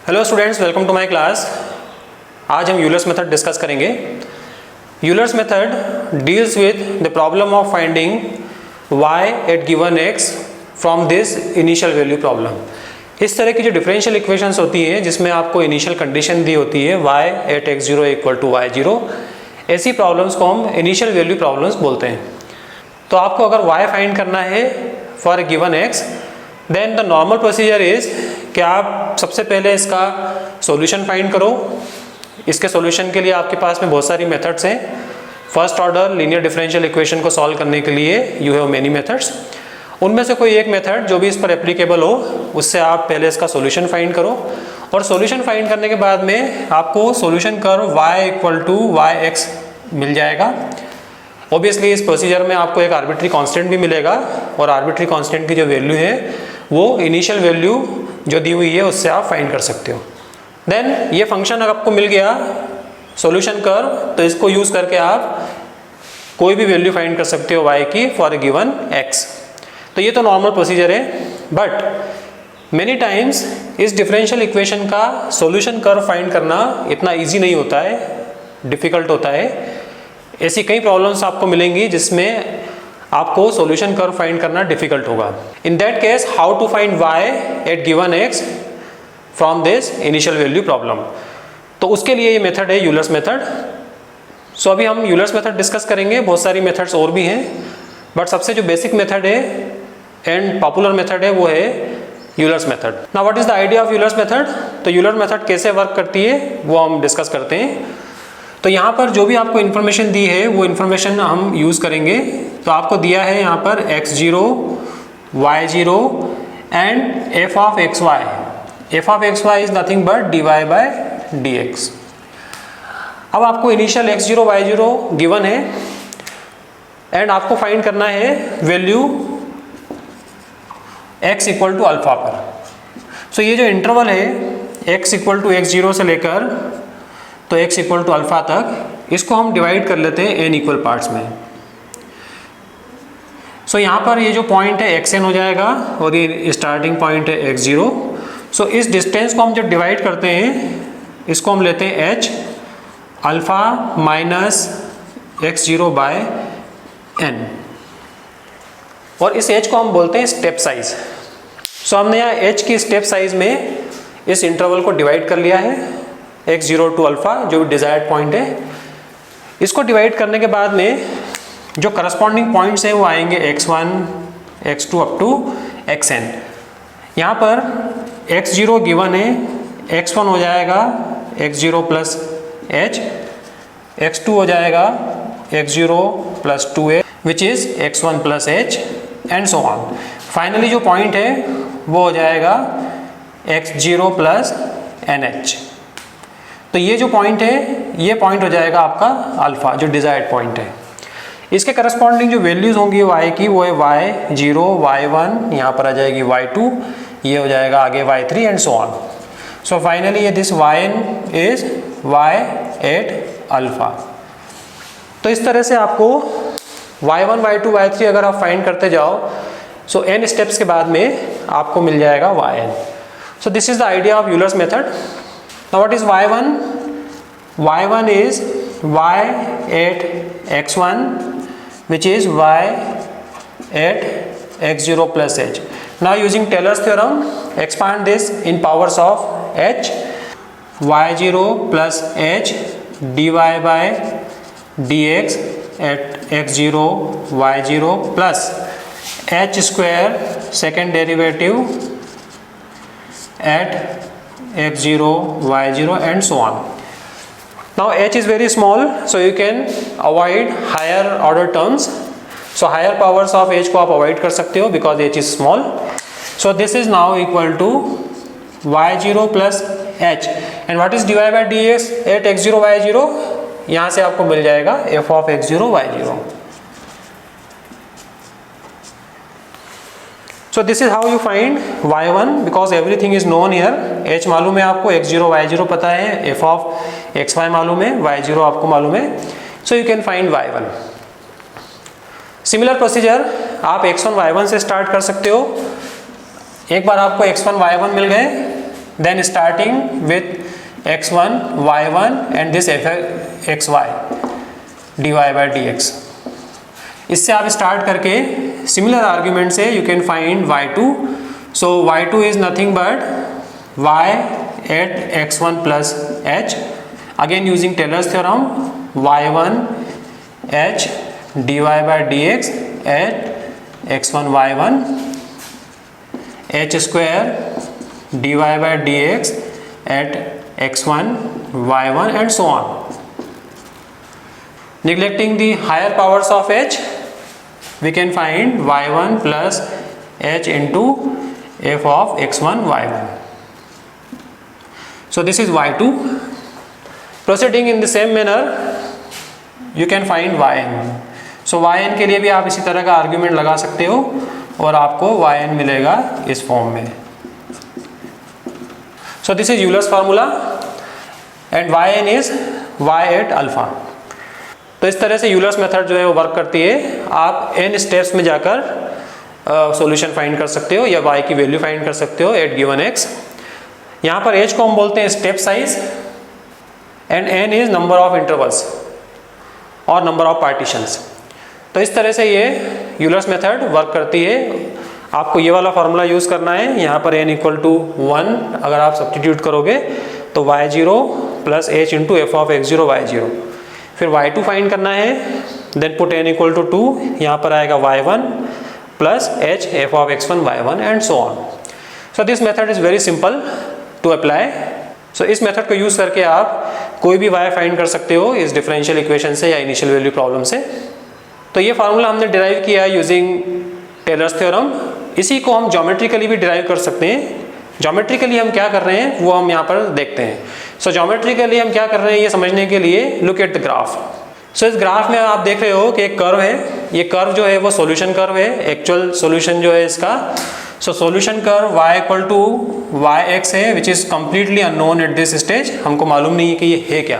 Hello students, welcome to my class. आज हम Euler's method discuss करेंगे। Euler's method deals with the problem of finding y at given x from this initial value problem. इस तरह की जो differential equations होती हैं जिसमें आपको इनिशियल कंडीशन दी होती है y eight x0 equal to y0, ऐसी प्रॉब्लम्स को हम इनिशियल वैल्यू प्रॉब्लम्स बोलते हैं। तो आपको अगर y फाइंड करना है for a given x, then the normal procedure is कि आप सबसे पहले इसका सॉल्यूशन फाइंड करो। इसके सॉल्यूशन के लिए आपके पास में बहुत सारी मेथड्स हैं। First order linear differential equation को सॉल्व करने के लिए यू हैव मेनी मेथड्स। उनमें से कोई एक मेथड जो भी इस पर एप्लीकेबल हो, उससे आप पहले इसका सॉल्यूशन फाइंड करो और सॉल्यूशन फाइंड करने के बाद में आपको solution curve y equal to yx मिल जाएगा। ऑब्वियसली इस प्रोसीजर में आपको एक आर्बिट्री कांस्टेंट भी मिलेगा और आर्बिट्री कांस्टेंट की जो वैल्यू है वो इनिशियल वैल्यू जो दी हुई है उससे आप फाइंड कर सकते हो। देन ये फंक्शन आपको मिल गया सॉल्यूशन कर्व, तो इसको यूज़ करके आप कोई भी वैल्यू फाइंड कर सकते हो y की फॉर ए गिवन x। तो ये तो नॉर्मल प्रोसीजर है, बट मेनी टाइम्स इस डिफरेंशियल इक्वेशन का सॉल्यूशन कर्व फाइंड करना इतना ईजी नहीं होता है, डिफ़िकल्ट होता है। ऐसी कई प्रॉब्लम्स आपको मिलेंगी जिसमें आपको सॉल्यूशन कर्व फाइंड करना डिफिकल्ट होगा। In that case how to find y at given x from this initial value problem, तो उसके लिए ये मेथड है यूलर्स मेथड। सो अभी हम यूलर्स मेथड डिस्कस करेंगे। बहुत सारी मेथड्स और भी हैं, बट सबसे जो बेसिक मेथड है एंड पॉपुलर मेथड है वो है Euler's method. Now what is the idea of Euler's method? तो यूलर मेथड कैसे वर्क करती है वो हम डिस्कस करते हैं। तो यहाँ पर जो भी आपको इन्फॉर्मेशन दी है वो इन्फॉर्मेशन हम यूज़ करेंगे। तो आपको दिया है यहाँ पर x0, y0 and f of xy। f of xy is nothing but dy by dx। अब आपको इनिशियल x0, y0 गिवन है एंड आपको फाइंड करना है value x equal to alpha पर। सो ये जो इंटरवल है x इक्वल टू x0 से लेकर तो x इक्वल टू अल्फा तक, इसको हम डिवाइड कर लेते हैं n इक्वल पार्ट्स में। सो यहाँ पर ये जो पॉइंट है xn हो जाएगा और ये स्टार्टिंग पॉइंट है x0। सो इस डिस्टेंस को हम जब डिवाइड करते हैं इसको हम लेते हैं h alpha minus x0 by n, और इस h को हम बोलते हैं स्टेप साइज। सो हमने यहाँ h की स्टेप साइज में इस इंटरवल को डिवाइड कर लिया है x0 टू अल्फा, जो डिजायर्ड पॉइंट है। इसको डिवाइड करने के बाद में जो करस्पॉन्डिंग पॉइंट्स हैं वो आएंगे x1, x2 up to xn। यहाँ पर x0 गिवन है, x1 हो जाएगा x0 प्लस h, x2 हो जाएगा x0 plus 2h which is x1 plus h and so on. Finally जो पॉइंट है वो हो जाएगा x0 प्लस nh। तो ये जो पॉइंट है ये पॉइंट हो जाएगा आपका अल्फा, जो डिजायर्ड पॉइंट है। इसके करस्पॉन्डिंग जो वैल्यूज होंगी y की वो है y0, y1, यहाँ पर आ जाएगी y2, ये हो जाएगा आगे y3 and so on. So finally ये this yn is y at alpha. तो इस तरह से आपको y1, y2, y3 अगर आप फाइंड करते जाओ सो n स्टेप्स के बाद में आपको मिल जाएगा yn। So this is the idea of Euler's method. Now what is y1? y1 is y at x1 which is y at x0 plus h. Now using Taylor's theorem, expand this in powers of h, y0 plus h dy by dx at x0 y0 plus h square second derivative at x0, y0 and so on. Now h is very small, so you can avoid higher order terms. So higher powers of h को आप avoid कर सकते हो because h is small. So this is now equal to y0 plus h and what is dy by dx at x0, y0? यहाँ से आपको मिल जाएगा f of x0, y0. So this is how you find y1 because everything is known here. h मालूम है आपको, x0, y0 पता है, f of xy मालूम है, y0 आपको मालूम है. So you can find y1. Similar procedure आप x1 y1 से स्टार्ट कर सकते हो। एक बार आपको x1 y1 मिल गए then starting with x1 y1 and this fxy dy by dx. इससे आप स्टार्ट करके सिमिलर आर्ग्यूमेंट से you can find y2. So y2 is nothing but y at x1 plus h. Again using Taylor's theorem, y1 h dy by dx at x1 y1 h square dy by dx at x1 y1 and so on. Neglecting the higher powers of h, we can find y1 plus h into f of x1 y1. So this is y2. Proceeding in the same manner, you can find yn. So yn के लिए भी आप इसी तरह का argument लगा सकते हो और आपको yn मिलेगा इस फॉर्म में. So this is Euler's formula and yn is y at alpha. तो इस तरह से यूलर्स मेथड जो है वो वर्क करती है. आप n स्टेप्स में जाकर सॉल्यूशन फाइंड कर सकते हो या y की वैल्यू फाइंड कर सकते हो एट गिवन x. यहाँ पर h को हम बोलते हैं step size and n is number of intervals और नंबर ऑफ पार्टीशंस. तो इस तरह से ये यूलर्स मेथड वर्क करती है. आपको ये वाला फार्मूला यूज़ करना है. यहाँ पर n इक्वल टू 1 अगर आप सब्सटीट्यूट करोगे तो y0 plus h into f of x0 y0. फिर y2 फाइंड करना है. Then put n equal to 2. यहाँ पर आएगा y1 plus h f of x1 y1 and so on. So this method is very simple to apply. So इस method को use करके आप कोई भी y फाइंड कर सकते हो इस डिफरेंशियल इक्वेशन से या इनिशियल वैल्यू प्रॉब्लम से. तो ये फार्मूला हमने डिराइव किया है यूजिंग टेलर्स थ्योरम. इसी को हम ज्योमेट्रिकली भी डिराइव कर सकते हैं. ज्योमेट्रिकली हम क्या कर रहे हैं वो हम यहाँ पर देखते हैं. सो ज्योमेट्रिकली हम क्या कर रहे हैं ये समझने के लिए लुक एट द ग्राफ. सो इस ग्राफ में आप देख रहे हो कि एक कर्व है. ये कर्व जो है वो सॉल्यूशन कर्व है. एक्चुअल सॉल्यूशन जो है इसका, so solution curve y equal to y x है which is completely unknown at this stage. हमको मालूम नहीं है कि ये है क्या.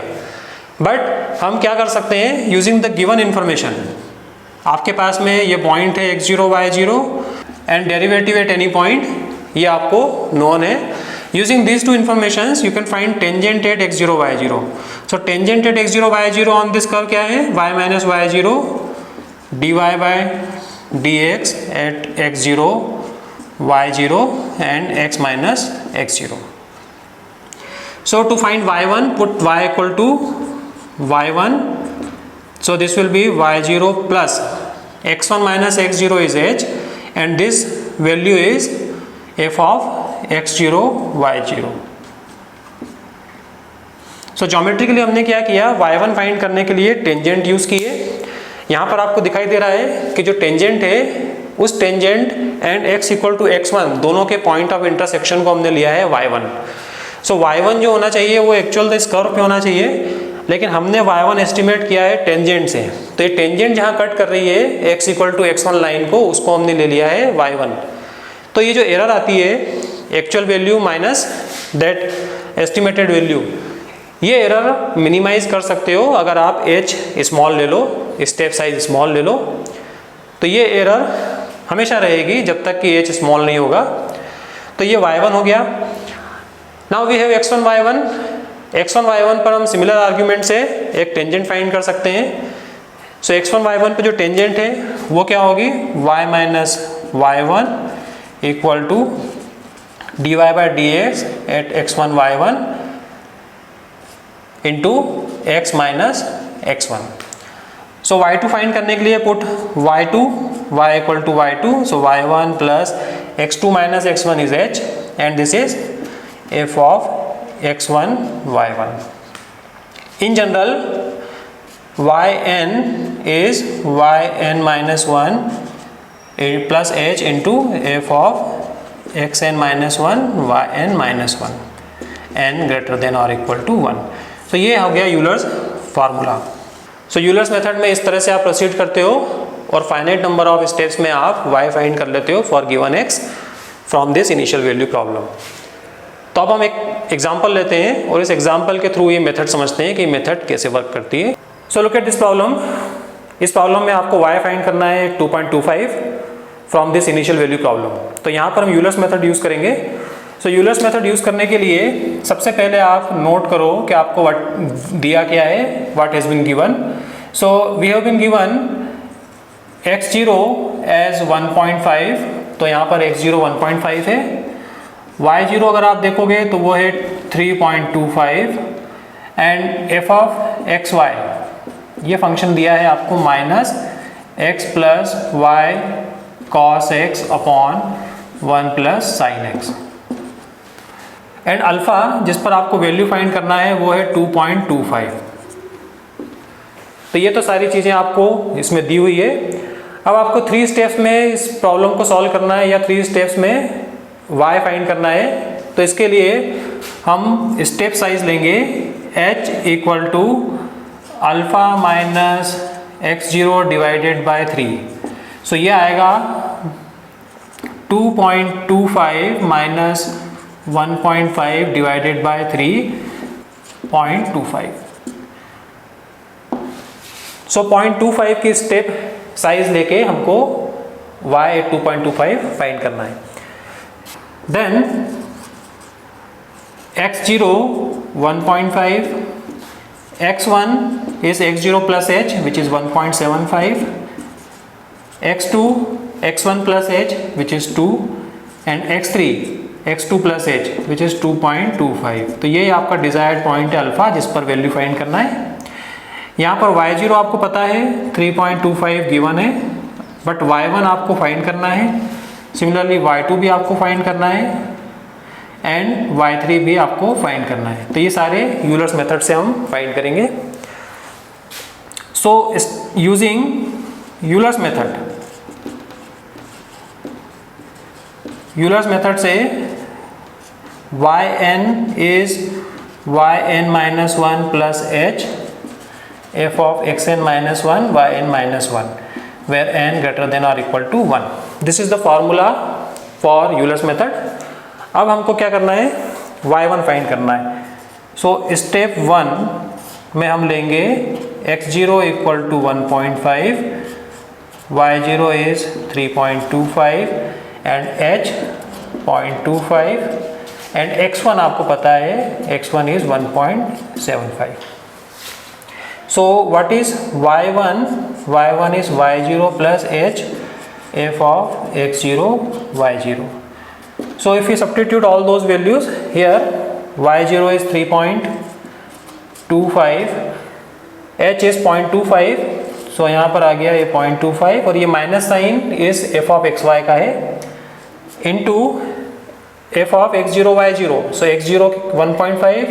बट हम क्या कर सकते हैं यूजिंग द गिवन इन्फॉर्मेशन. आपके पास में ये पॉइंट है x0 y0 and derivative at any point, ये आपको नोन है. Using these two informations you can find tangent at x0 y0. so tangent at x0 y0 on this curve क्या है, y minus y0 dy by dx at x0 y0 and x minus x0. so to find y1 put y equal to y1. so this will be y0 plus x1 minus x0 is h and this value is f of x0 y0. So geometrically हमने क्या किया, y1 find करने के लिए tangent use किए. यहाँ पर आपको दिखाई दे रहा है कि जो टेंजेंट है उस tangent and x equal to x1 दोनों के पॉइंट ऑफ इंटरसेक्शन को हमने लिया है y1. सो y1 जो होना चाहिए वो एक्चुअल इस कर्व पे होना चाहिए, लेकिन हमने y1 एस्टिमेट किया है टेंजेंट से. तो ये टेंजेंट जहाँ कट कर रही है x equal to x1 line को, उसको हमने ले लिया है y1. तो ये जो एरर आती है actual value minus that estimated value, ये एरर मिनिमाइज कर सकते हो अगर आप h स्मॉल ले लो, स्टेप साइज स्मॉल ले लो. तो ये एरर हमेशा रहेगी जब तक कि h स्मॉल नहीं होगा. तो ये y1 हो गया. Now we have x1 y1. x1 y1 पर हम सिमिलर आर्ग्यूमेंट से एक टेंजेंट फाइंड कर सकते हैं. सो x1 y1 पे जो टेंजेंट है वो क्या होगी, y minus y1 equal to dy by dx at x1 y1 into x minus x1. So y2 find करने के लिए put y2 y equal to y2. So y1 plus x2 minus x1 is h and this is f of x1 y1. In general yn is yn minus 1 plus h into f of xn minus 1 yn minus 1 n greater than or equal to 1. तो ये हो गया Euler's formula. सो Euler's method में इस तरह से आप proceed करते हो और फाइनाइट नंबर ऑफ स्टेप्स में आप y फाइंड कर लेते हो for given x from this initial value problem. तो अब हम एक एग्जांपल लेते हैं और इस एग्जांपल के थ्रू ये मेथड समझते हैं कि मेथड कैसे वर्क करती है. So look at this problem. इस प्रॉब्लम में आपको y फाइंड करना है 2.25 from this initial value problem. तो यहाँ पर हम यूलर्स मेथड यूज़ करेंगे. सो यूलर्स मेथड यूज़ करने के लिए सबसे पहले आप नोट करो कि आपको व्हाट दिया क्या है, what has been given. So we have been given x0 as 1.5, तो यहाँ पर x0 1.5 है. y0 अगर आप देखोगे तो वो है 3.25 एंड f ऑफ xy ये फंक्शन दिया है आपको minus x plus y cos x upon 1 plus sine x. And alpha जिस पर आपको वैल्यू फाइंड करना है वो है 2.25. तो ये तो सारी चीज़ें आपको इसमें दी हुई है. अब आपको 3 स्टेप्स में इस प्रॉब्लम को सॉल्व करना है या 3 स्टेप्स में y फाइंड करना है. तो इसके लिए हम स्टेप साइज लेंगे h equal to alpha minus x0 divided by 3. So ये आएगा 2.25 माइनस 1.5 डिवाइडेड बाय 3.25. सो 0.25 की स्टेप साइज लेके हमको y 2.25 फाइंड करना है. Then x0 1.5, x1 is x0 plus h which is 1.75, x2 x1 plus h which is 2 and x3 x2 plus h which is 2.25. तो ये आपका डिजायर्ड पॉइंट है alpha जिस पर वैल्यू फाइंड करना है. यहाँ पर y0 आपको पता है 3.25 गिवन है, बट y1 आपको फाइंड करना है. सिमिलरली y2 भी आपको फाइंड करना है एंड y3 भी आपको फाइंड करना है. तो ये सारे यूलर्स मेथड से हम फाइंड करेंगे. सो यूजिंग यूलर्स मेथड से yn is yn minus 1 plus h f of xn minus 1 yn minus 1 where n greater than or equal to 1. This is the formula for Euler's method. अब हमको क्या करना है, y1 find करना है. So step 1 में हम लेंगे x0 equal to 1.5, y0 is 3.25 and h 0.25 and x1 आपको पता है x1 is 1.75. So what is y1? y1 is y0 plus h f of x0 y0. So if you substitute all those values here, y0 is 3.25, h is 0.25, so यहाँ पर आ गया ये 0.25 और ये minus sign इस f of xy का है into f of x0 y0. So x0 1.5,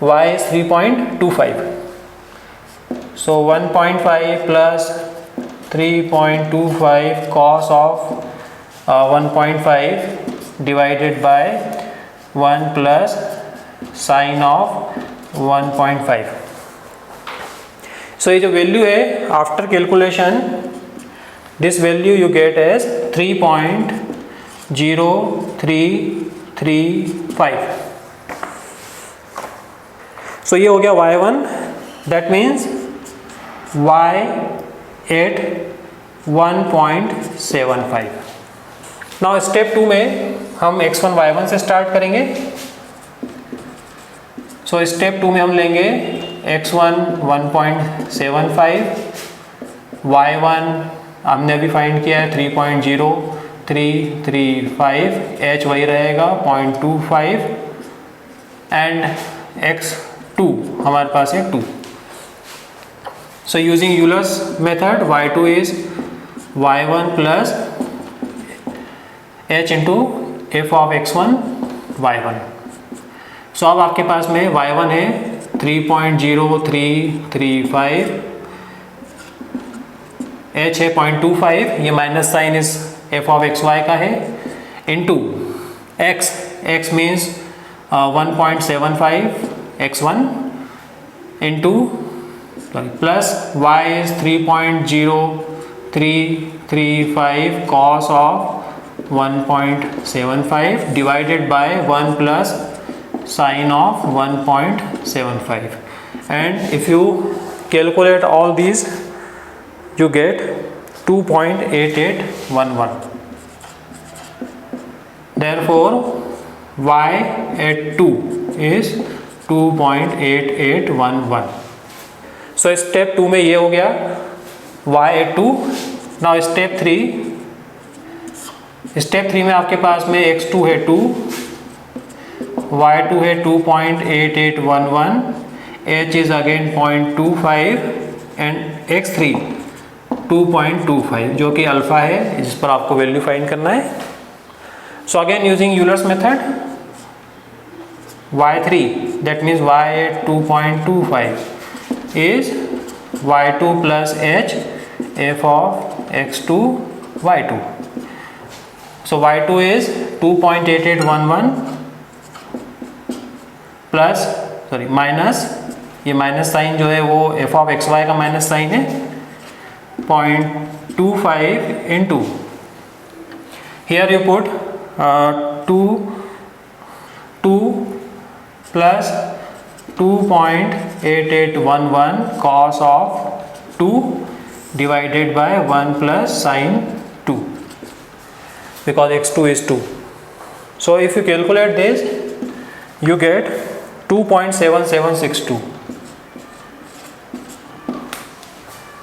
y is 3.25. So 1.5 plus 3.25 cos of 1.5 divided by 1 plus sin of 1.5. So ये जो वैल्यू है after calculation, this value you get as 3.0335. So ये हो गया y1. That means y at 1.75. Now step 2 में हम x1 y1 से start करेंगे. सो स्टेप 2 में हम लेंगे x1 1.75, y1 हमने अभी फाइंड किया है 3.0335, h वही रहेगा 0.25 एंड x2 हमारे पास है 2. So using Euler's method, y2 is y1 plus h into f of x1 y1. So अब आपके पास में y1 है 3.0335, h है 0.25, ये माइनस साइन इस f of xy का है, into x means 1.75 x1 into plus y is 3.0335 cos of 1.75 divided by 1 plus sin of 1.75, and if you calculate all these you get 2.8811. Therefore y at 2 is 2.8811. So step 2 में ये हो गया y at 2. Now step 3 में आपके पास में x2 है 2, y2 है 2.8811, h is again 0.25 and x3 2.25 जो कि अल्फा है, जिस पर आपको वैल्यू फाइंड करना है. So again using Euler's method, y3 that means y at 2.25 is y2 plus h f of x2 y2. So y2 is 2.8811 plus minus, ये minus sign जो है वो f of xy का माइनस साइन है, 0.25 into here you put 2 plus 2.8811 cos of 2 divided by 1 plus sin 2 because x2 is 2. So if you calculate this you get 2.7762.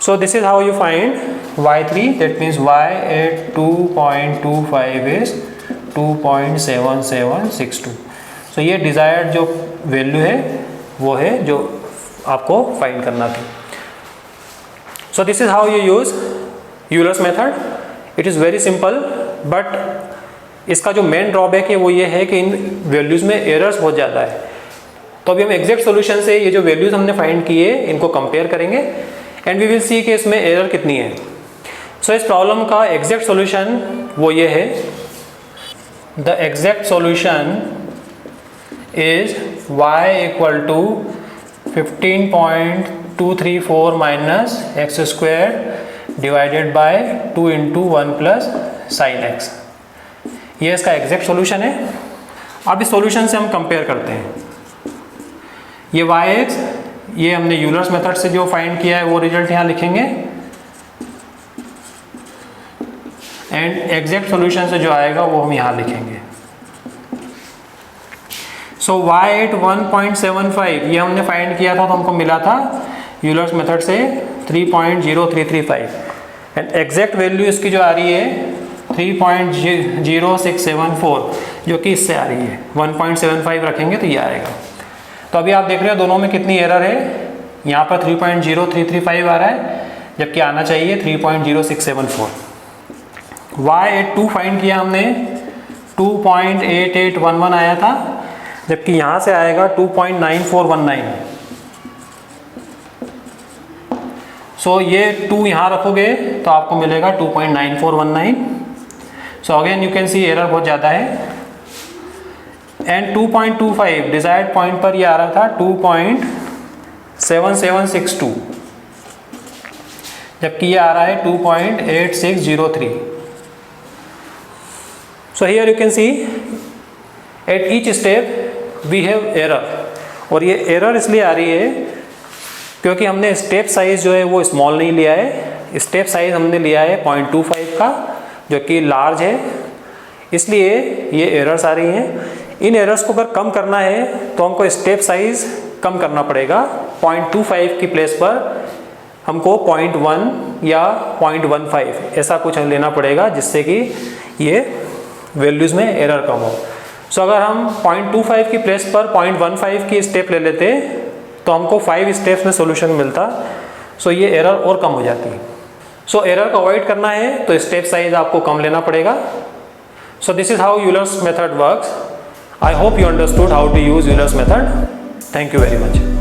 So this is how you find y3, that means y at 2.25 is 2.7762. So ये desired जो value है वो है जो आपको find करना थी. So this is how you use Euler's method. It is very simple, but इसका जो मेन ड्रॉबैक है वो ये है कि इन वैल्यूज़ में एरर्स बहुत ज़्यादा है. तो अभी हम एग्जैक्ट सॉल्यूशन से ये जो वैल्यूज़ हमने फाइंड किए इनको कंपेयर करेंगे एंड वी विल सी कि इसमें एरर कितनी है. सो इस प्रॉब्लम का एग्जैक्ट सॉल्यूशन वो ये है, the exact solution is y equal to 15.234 minus x square divided by 2 into 1 plus sine x. ये इसका एग्जैक्ट सॉल्यूशन है. अब इस सॉल्यूशन से हम कंपेयर करते हैं. ये yx, ये हमने यूलर्स मेथड से जो फाइंड किया है वो रिजल्ट यहाँ लिखेंगे एंड एग्जैक्ट सॉल्यूशन से जो आएगा वो हम यहाँ लिखेंगे. सो y एट 1.75 ये हमने फाइंड किया था तो हमको मिला था यूलर्स मेथड से 3.0335 एंड एग्जैक्ट वैल्यू इसकी जो आ रही है 3.0674 जो कि इससे आ रही है. 1.75 रखेंगे तो ये आएगा. तो अभी आप देख रहे हो दोनों में कितनी एरर है. यहाँ पर 3.0335 आ रहा है जबकि आना चाहिए 3.0674. y एट 2 फाइंड किया हमने, 2.8811 आया था जबकि यहाँ से आएगा 2.9419. सो ये 2 यहाँ रखोगे तो आपको मिलेगा 2.9419. So again you can C error बहुत ज़्यादा है एंड 2.25 डिजायर्ड पॉइंट पर ये आ रहा था 2.7762 जबकि ये आ रहा है 2.8603. So here you can see at each step we have error. और ये एरर इसलिए आ रही है क्योंकि हमने स्टेप साइज जो है वो स्मॉल नहीं लिया है. स्टेप साइज हमने लिया है 0.25 का जो कि लार्ज है, इसलिए ये एरर्स आ रही हैं. इन एरर्स को अगर कम करना है तो हमको स्टेप साइज कम करना पड़ेगा. 0.25 की प्लेस पर हमको 0.1 या 0.15 ऐसा कुछ लेना पड़ेगा जिससे कि ये वैल्यूज़ में एरर कम हो. सो अगर हम 0.25 की प्लेस पर 0.15 की स्टेप ले लेते तो हमको 5 स्टेप्स में सोल्यूशन मिलता. सो ये एरर और कम हो जाती. सो एरर को अवॉइड करना है तो स्टेप साइज आपको कम लेना पड़ेगा. So this is how Euler's method works. I hope you understood how to use Euler's method. Thank you very much.